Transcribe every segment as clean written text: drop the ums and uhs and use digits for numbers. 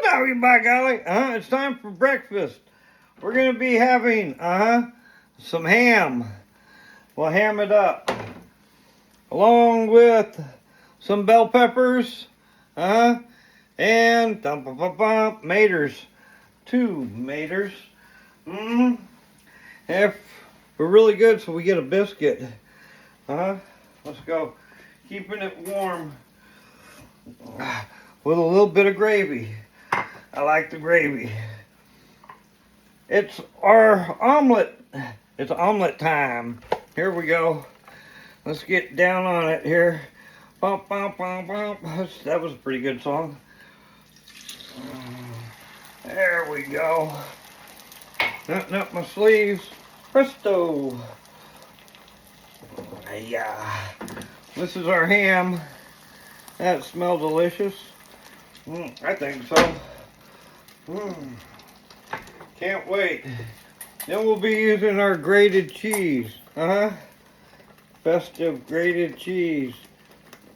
doggy, by golly. It's time for breakfast. We're going to be having, some ham. We'll ham it up. Along with some bell peppers, and maters. 2 maters. If we're really good, so we get a biscuit. Let's go. Keeping it warm with a little bit of gravy. I like the gravy. It's our omelet. It's omelet time. Here we go. Let's get down on it here. Bump, bump, bump, bump. That was a pretty good song. There we go. Button up my sleeves. Presto. Yeah. This is our ham. That smells delicious. I think so. Can't wait. Then we'll be using our grated cheese. Festive grated cheese.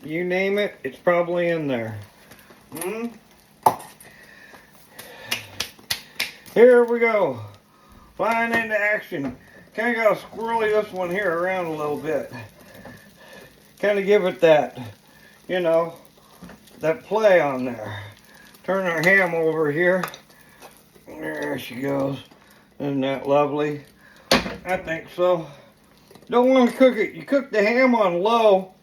You name it, it's probably in there. Here we go. Flying into action. Kind of got to squirrely this one here around a little bit. Kind of give it that, that play on there. Turn our ham over here. There she goes. Isn't that lovely? I think so. Don't want to cook it. You cook the ham on low.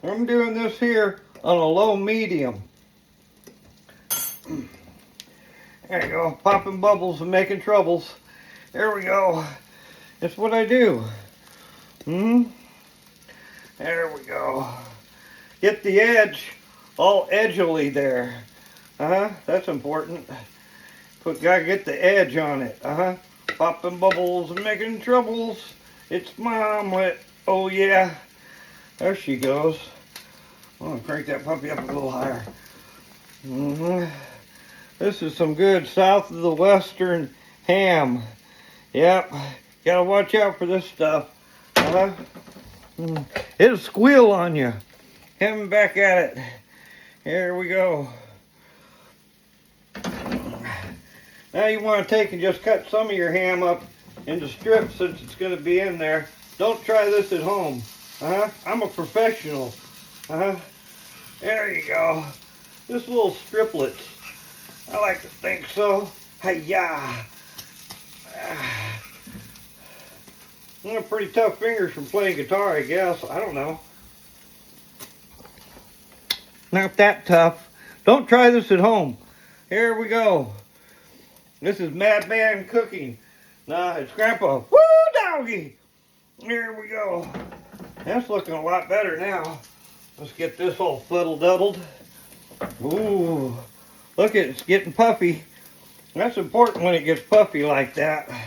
I'm doing this here on a low medium. There you go. Popping bubbles and making troubles. There we go. That's what I do. There we go. Get the edge all edgily there. That's important. Gotta get the edge on it. Popping bubbles and making troubles. It's my omelet. Oh yeah. There she goes. I'm gonna crank that puppy up a little higher. This is some good south of the western ham. Yep. Gotta watch out for this stuff. It'll squeal on you. Coming back at it. Here we go. Now you want to take and just cut some of your ham up into strips since it's going to be in there. Don't try this at home. I'm a professional. There you go. Just little striplets. I like to think so. Hi-ya. I have pretty tough fingers from playing guitar, I guess. I don't know. Not that tough. Don't try this at home. Here we go. This is Madman Cooking. Nah, it's Grandpa. Woo, doggy! Here we go. That's looking a lot better now. Let's get this all fuddle-duddled. Ooh, look, it's getting puffy. That's important when it gets puffy like that. What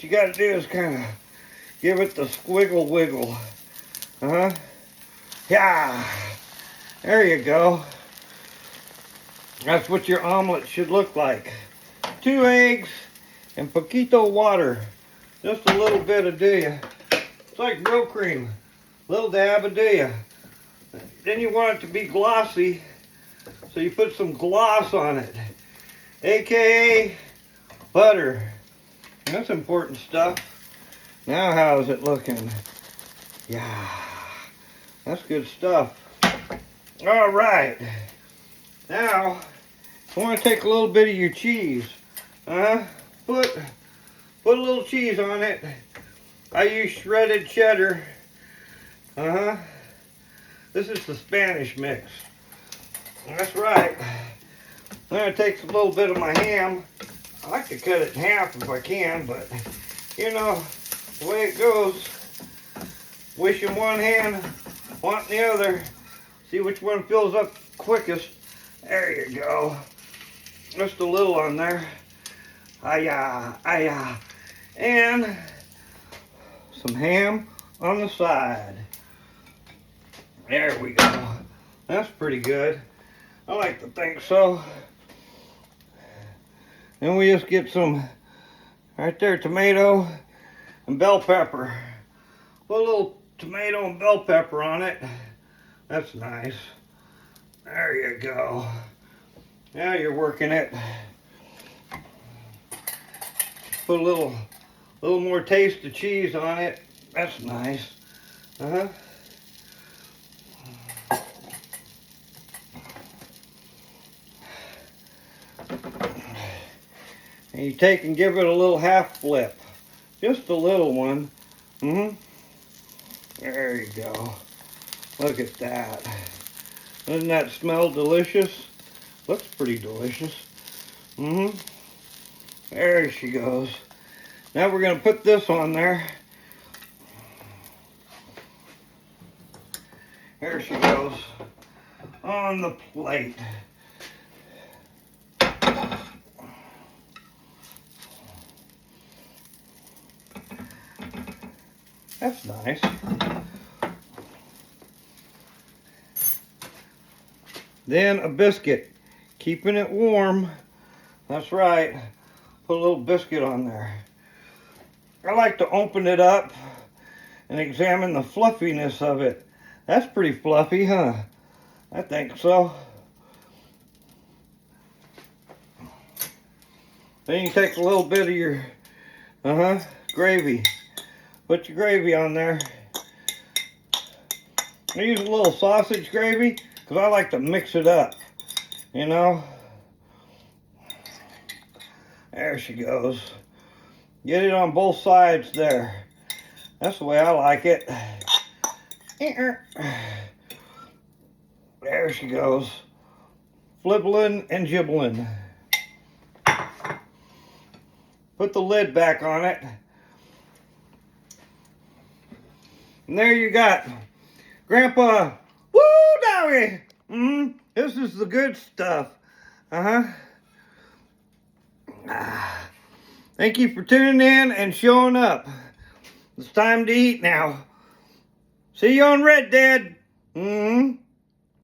you got to do is kind of give it the squiggle wiggle. Yeah. There you go. That's what your omelet should look like. 2 eggs and poquito water. Just a little bit of do-ya. It's like Bro Cream. Little dab of do-ya. Then you want it to be glossy, so you put some gloss on it. AKA butter. That's important stuff. Now how's it looking? Yeah. That's good stuff. All right. Now, I want to take a little bit of your cheese. Put a little cheese on it. I use shredded cheddar. This is the Spanish mix. That's right. I'm going to take a little bit of my ham. I like to cut it in half if I can, but the way it goes. Wishing one hand, wanting the other. See which one fills up quickest. There you go. Just a little on there. Ay-ya. And some ham on the side. There we go. That's pretty good. I like to think so. Then we just get some, right there, tomato and bell pepper. Put a little tomato and bell pepper on it. That's nice. There you go. Now you're working it. Put a little more taste of cheese on it. That's nice. Uh-huh. And you take and give it a little half flip. Just a little one. There you go. Look at that. Doesn't that smell delicious? Looks pretty delicious. There she goes. Now we're going to put this on there. There she goes. On the plate. That's nice. Then a biscuit. Keeping it warm. That's right. Put a little biscuit on there. I like to open it up and examine the fluffiness of it. That's pretty fluffy, huh? I think so. Then you take a little bit of your gravy. Put your gravy on there. I use a little sausage gravy because I like to mix it up, you know. There she goes. Get it on both sides there. That's the way I like it. There she goes. Flibbling and jibbling. Put the lid back on it. And there you got Grandpa. Woo, doggy. This is the good stuff. Thank you for tuning in and showing up. It's time to eat now. See you on Red Dead.